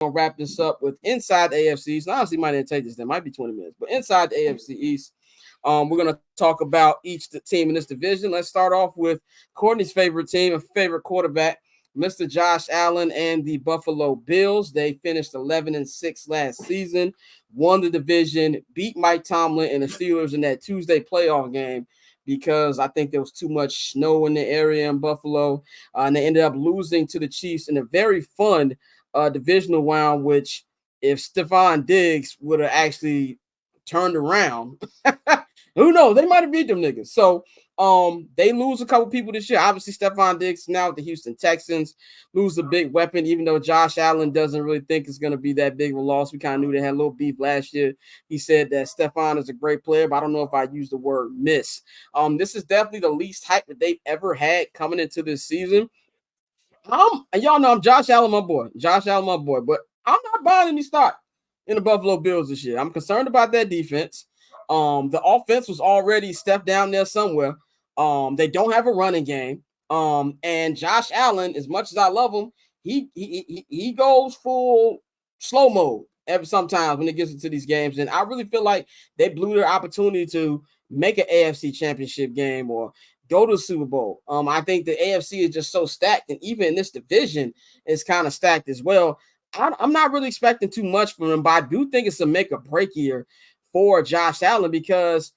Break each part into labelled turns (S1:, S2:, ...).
S1: to wrap this up with Inside the AFC East. And honestly, might not take this. That might be 20 minutes. But Inside the AFC East, we're going to talk about each team in this division. Let's start off with Courtney's favorite team and favorite quarterback, Mr. Josh Allen and the Buffalo Bills. They finished 11-6 last season, won the division, beat Mike Tomlin and the Steelers in that Tuesday playoff game because I think there was too much snow in the area in Buffalo. And they ended up losing to the Chiefs in a very fun divisional round, which if Stephon Diggs would have actually turned around, who knows? They might have beat them niggas. So they lose a couple people this year. Obviously, Stephon Diggs now with the Houston Texans lose a big weapon, even though Josh Allen doesn't really think it's going to be that big of a loss. We kind of knew they had a little beef last year. He said that Stephon is a great player, but I don't know if I use the word miss. This is definitely the least hype that they've ever had coming into this season. And y'all know I'm Josh Allen, my boy. But I'm not buying any stock in the Buffalo Bills this year. I'm concerned about that defense. The offense was already stepped down there somewhere. They don't have a running game. And Josh Allen, as much as I love him, he goes full slow mode sometimes when it gets into these games. And I really feel like they blew their opportunity to make an AFC championship game or go to the Super Bowl. I think the AFC is just so stacked, and even in this division, it's kind of stacked as well. I'm not really expecting too much from him, but I do think it's a make or break year for Josh Allen because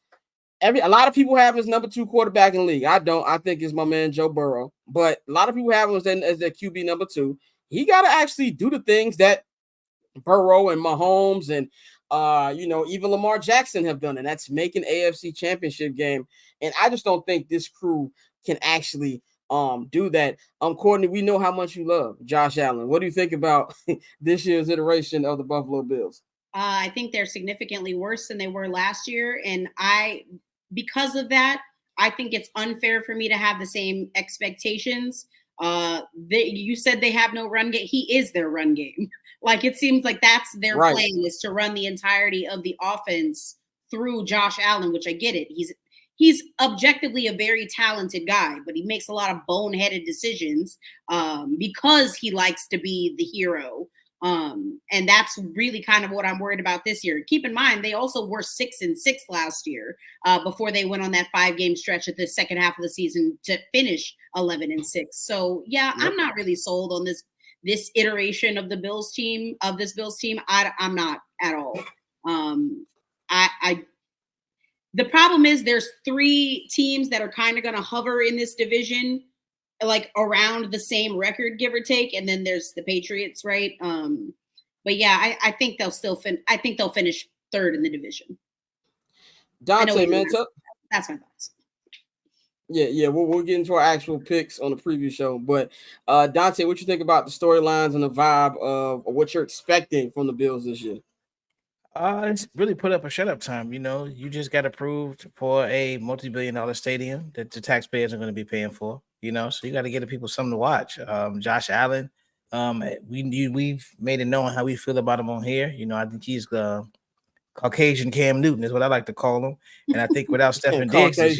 S1: a lot of people have him as number 2 quarterback in the league. I don't. I think it's my man Joe Burrow, but a lot of people have him as their QB number 2. He got to actually do the things that Burrow and Mahomes and even Lamar Jackson have done, and that's make an AFC championship game. And I just don't think this crew can actually do that. Courtney, we know how much you love Josh Allen. What do you think about this year's iteration of the Buffalo Bills?
S2: I think they're significantly worse than they were last year, and because of that, I think it's unfair for me to have the same expectations. You said they have no run game. He is their run game. Like, it seems like that's their plan, is to run the entirety of the offense through Josh Allen, which I get it. He's objectively a very talented guy, but he makes a lot of boneheaded decisions because he likes to be the hero. And that's really kind of what I'm worried about this year. Keep in mind, they also were 6-6 last year before they went on that 5-game stretch at the second half of the season to finish 11-6. So yeah, yep. I'm not really sold on this iteration of this Bills team. I'm not at all. The problem is there's 3 teams that are kind of going to hover in this division, like around the same record, give or take, and then there's the Patriots, right? But yeah, I think they'll finish 3rd in the division.
S1: Dante, man,
S2: that's my thoughts.
S1: Yeah, we'll get into our actual picks on the preview show. But Dante, what you think about the storylines and the vibe of what you're expecting from the Bills this year?
S3: It's really put up a shut up time. You just got approved for a multi-billion-dollar stadium that the taxpayers are going to be paying for. So you got to give the people something to watch. Josh Allen, we've made it known how we feel about him on here. I think he's Caucasian Cam Newton is what I like to call him. And I think without Stephon Diggs this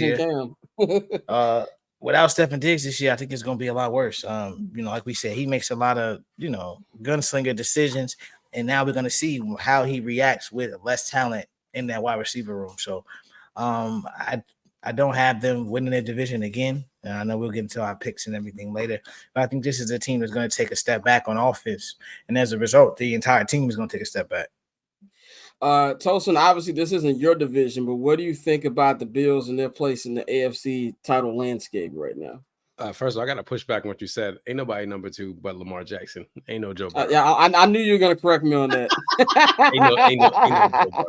S3: year, I think it's going to be a lot worse. Like we said, he makes a lot of, gunslinger decisions. And now we're going to see how he reacts with less talent in that wide receiver room. So I don't have them winning their division again. I know we'll get into our picks and everything later. But I think this is a team that's going to take a step back on offense. And as a result, the entire team is going to take a step back.
S1: Tosin, obviously this isn't your division, but what do you think about the Bills and their place in the AFC title landscape right now?
S4: First of all, I got to push back on what you said. Ain't nobody number 2 but Lamar Jackson. Ain't no Joe Burrow.
S1: Yeah, I knew you were going to correct me on that.
S4: ain't no Joe Burrow.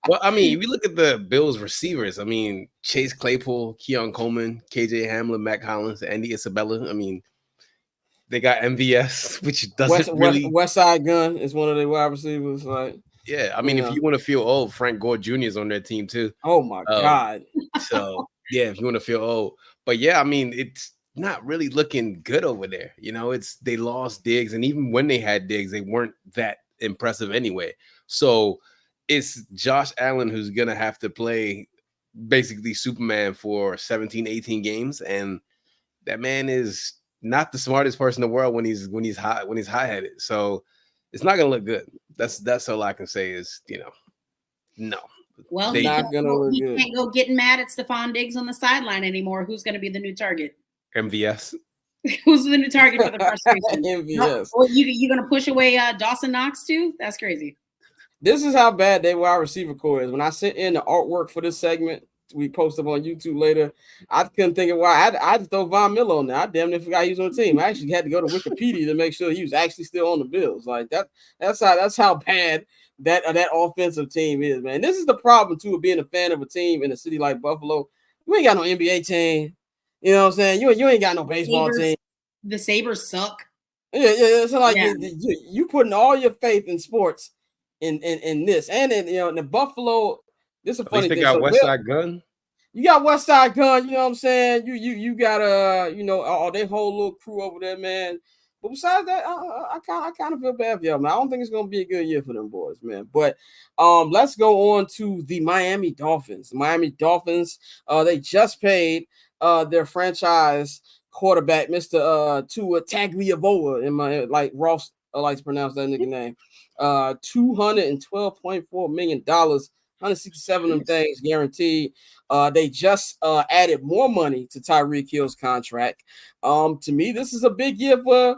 S4: Well, I mean, if you look at the Bills receivers, I mean, Chase Claypool, Keon Coleman, KJ Hamler, Mac Hollins, Andy Isabella. I mean, they got MVS, which doesn't really...
S1: West Side Gun is one of their wide receivers.
S4: Yeah, I mean, if you want to feel old, Frank Gore Jr. is on their team too.
S1: Oh my God.
S4: So yeah, if you want to feel old. But yeah, I mean, it's not really looking good over there. They lost Diggs, and even when they had Diggs, they weren't that impressive anyway. So it's Josh Allen who's gonna have to play basically Superman for 17, 18 games, and that man is not the smartest person in the world when he's high-headed. So it's not gonna look good. That's all I can say is, no.
S2: Well,
S4: They-
S2: he
S1: Not gonna look good.
S2: can't go getting mad at Stephon Diggs on the sideline anymore. Who's going to be the new target?
S4: MVS.
S2: Who's the new target for the frustration?
S1: MVS.
S2: Well, you going to push away Dawson Knox too? That's crazy.
S1: This is how bad their wide receiver core is. When I sent in the artwork for this segment, we post up on YouTube later. I couldn't think of why. I had to throw Von Miller on there. I damn near forgot he was on the team. I actually had to go to Wikipedia to make sure he was actually still on the Bills. Like that. That's how bad that offensive team is, man. This is the problem too of being a fan of a team in a city like Buffalo. You ain't got no NBA team. You know what I'm saying? You ain't got no baseball team.
S2: The Sabres suck.
S1: Yeah. So like you putting all your faith in sports in this, and in the Buffalo. This is a funny thing.
S4: They got Westside Gun.
S1: You got Westside Gun. You know what I'm saying? You got all their whole little crew over there, man. But besides that, I kind of feel bad for y'all, man. I don't think it's gonna be a good year for them boys, man. But let's go on to the Miami Dolphins. The Miami Dolphins, they just paid their franchise quarterback, Mr. Tua Tagliavola, in my like Ross likes to pronounce that nigga name. $212.4 million, 167 of them things guaranteed. They just added more money to Tyreek Hill's contract. To me, this is a big year for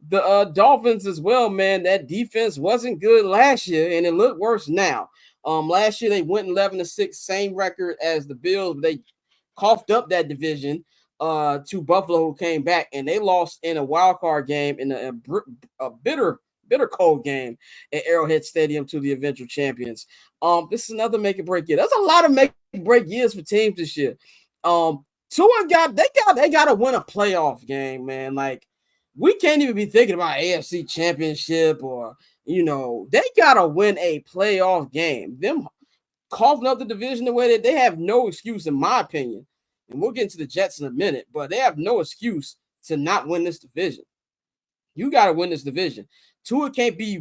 S1: the Dolphins as well, man. That defense wasn't good last year, and it looked worse now. Last year they went 11-6, same record as the Bills, but they coughed up that division to Buffalo, who came back, and they lost in a wild card game in a bitter cold game at Arrowhead Stadium to the eventual champions. This is another make or break year. There's a lot of make or break years for teams this year. Tua they got to win a playoff game, man. Like, we can't even be thinking about AFC championship or they got to win a playoff game. Them coughing up the division the way that they have no excuse, in my opinion. And we'll get into the Jets in a minute, but they have no excuse to not win this division. You got to win this division. Tua can't be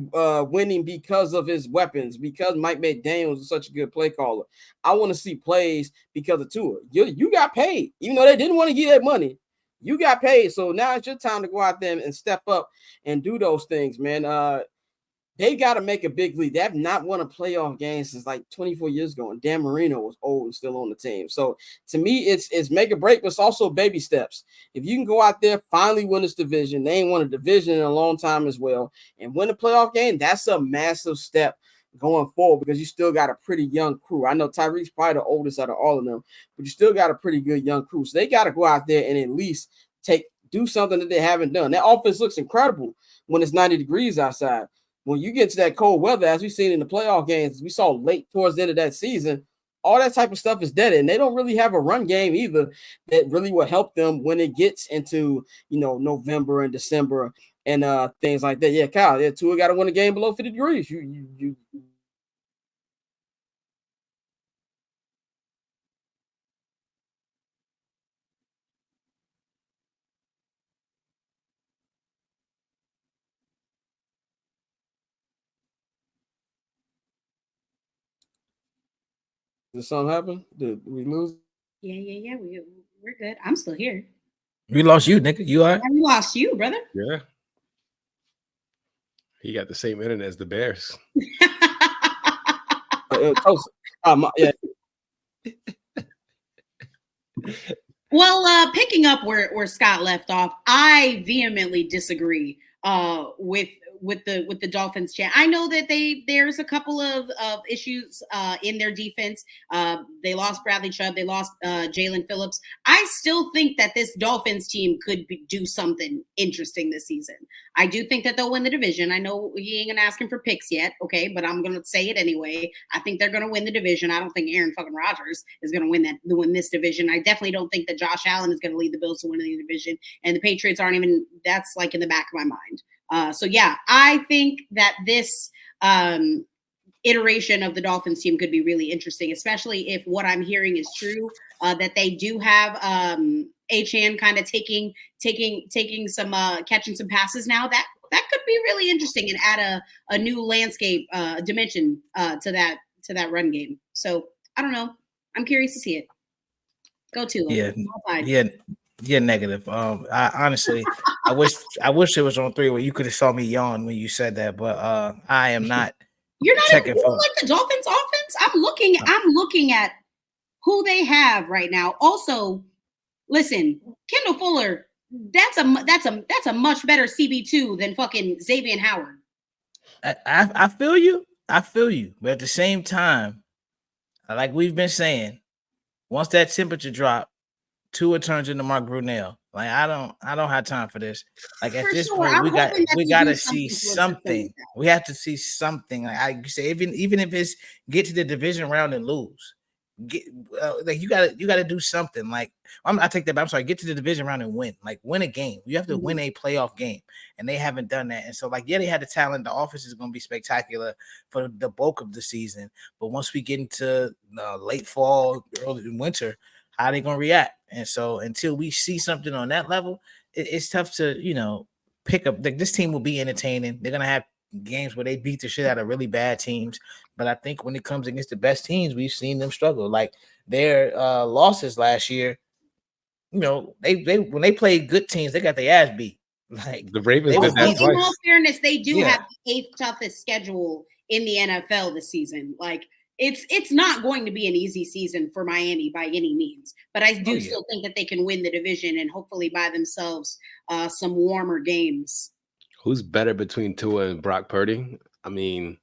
S1: winning because of his weapons, because Mike McDaniels is such a good play caller. I want to see plays because of Tua. You got paid. Even though they didn't want to give that money, you got paid. So now it's your time to go out there and step up and do those things, man. They got to make a big lead. They have not won a playoff game since like 24 years ago, and Dan Marino was old and still on the team. So to me, it's make a break, but it's also baby steps. If you can go out there, finally win this division, they ain't won a division in a long time as well, and win a playoff game, that's a massive step going forward because you still got a pretty young crew. I know Tyreek's probably the oldest out of all of them, but you still got a pretty good young crew. So they got to go out there and at least do something that they haven't done. That offense looks incredible when it's 90 degrees outside. When you get to that cold weather, as we've seen in the playoff games, we saw late towards the end of that season, all that type of stuff is dead. And they don't really have a run game either that really will help them when it gets into, November and December and things like that. Yeah, Kyle, Tua got to win a game below 50 degrees. You Did something happen? Did we lose?
S2: Yeah. We're good. I'm still here.
S3: We lost you, nigga. You all right?
S2: We lost you, brother.
S4: Yeah. He got the same internet as the Bears.
S1: Yeah.
S2: Well, picking up where Scott left off, I vehemently disagree with the Dolphins chant. I know that there's a couple of issues in their defense. They lost Bradley Chubb. They lost Jalen Phillips. I still think that this Dolphins team could do something interesting this season. I do think that they'll win the division. I know he ain't gonna ask him for picks yet, okay, but I'm gonna say it anyway. I think they're gonna win the division. I don't think Aaron fucking Rodgers is gonna win this division. I definitely don't think that Josh Allen is gonna lead the Bills to win the division. And the Patriots aren't even. That's like in the back of my mind. So yeah, I think that this iteration of the Dolphins team could be really interesting, especially if what I'm hearing is true, that they do have HN kind of taking some catching some passes now. That could be really interesting and add a new landscape dimension to that run game. So I don't know. I'm curious to see it. Go to
S3: yeah. Yeah, negative. I honestly, I wish it was on 3 where you could have saw me yawn when you said that, but I am not.
S2: You're not
S3: checking
S2: even
S3: for
S2: like the Dolphins offense. I'm looking at who they have right now. Also, listen, Kendall Fuller, that's a much better CB2 than fucking Xavier Howard.
S3: I feel you. I feel you. But at the same time, like we've been saying, once that temperature drop, Tua turns into Mark Brunell. Like I don't have time for this. Like at
S2: For
S3: this
S2: sure.
S3: point,
S2: I'm
S3: we
S2: hoping that they
S3: got
S2: do
S3: to see
S2: something to
S3: something. We have to see something. Like I say, even if it's get to the division round and lose, get like you got to do something. Like I take that back. I'm sorry. Get to the division round and win. Like win a game. You have to win a playoff game, and they haven't done that. And so, like, yeah, they had the talent. The offense is going to be spectacular for the bulk of the season. But once we get into late fall, early winter, how are they going to react? And so until we see something on that level, it's tough to, pick up. Like, this team will be entertaining. They're going to have games where they beat the shit out of really bad teams. But I think when it comes against the best teams, we've seen them struggle. Like their losses last year, they when they played good teams, they got their ass beat. Like
S4: the Ravens did that twice.
S2: In all fairness, they do have the 8th toughest schedule in the NFL this season. Like it's not going to be an easy season for Miami by any means, but I do still think that they can win the division and hopefully buy themselves some warmer games.
S4: Who's better between Tua and Brock Purdy? I mean,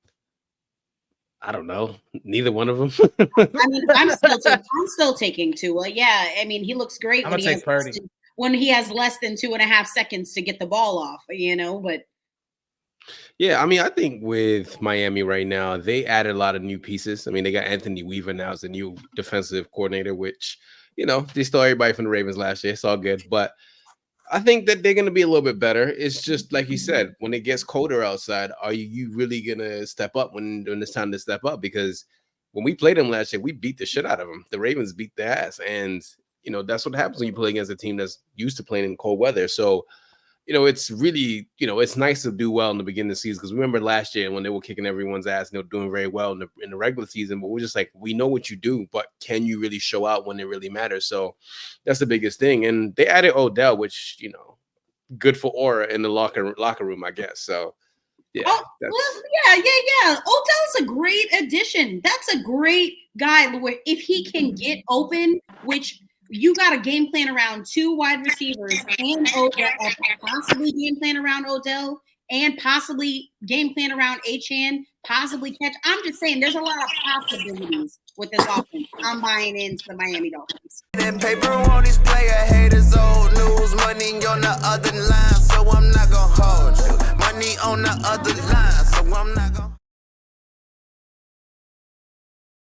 S4: I don't know. Neither one of them.
S2: I mean, I'm still taking Tua. Yeah, I mean, he looks great when he has less than 2.5 seconds to get the ball off. But.
S4: Yeah, I mean, I think with Miami right now, they added a lot of new pieces. I mean, they got Anthony Weaver now as the new defensive coordinator, which, they stole everybody from the Ravens last year. It's all good. But I think that they're going to be a little bit better. It's just like you said, when it gets colder outside, are you really going to step up when it's time to step up? Because when we played them last year, we beat the shit out of them. The Ravens beat their ass. And, that's what happens when you play against a team that's used to playing in cold weather. So, it's really, it's nice to do well in the beginning of the season, because remember last year when they were kicking everyone's ass, doing very well in the regular season, but we're just like, we know what you do, but can you really show out when it really matters? So that's the biggest thing. And they added Odell, which, good for aura in the locker room, I guess. So yeah.
S2: Yeah. Odell's a great addition. That's a great guy where if he can get open, which you got a game plan around 2 wide receivers and Odell, possibly game plan around Odell, and possibly game plan around HN, possibly catch. I'm just saying there's a lot of possibilities with this offense. I'm buying into the Miami Dolphins.
S5: That paper on this player haters, old news, money on the other line, so I'm not gonna hold you. Money on the other line, so I'm not gonna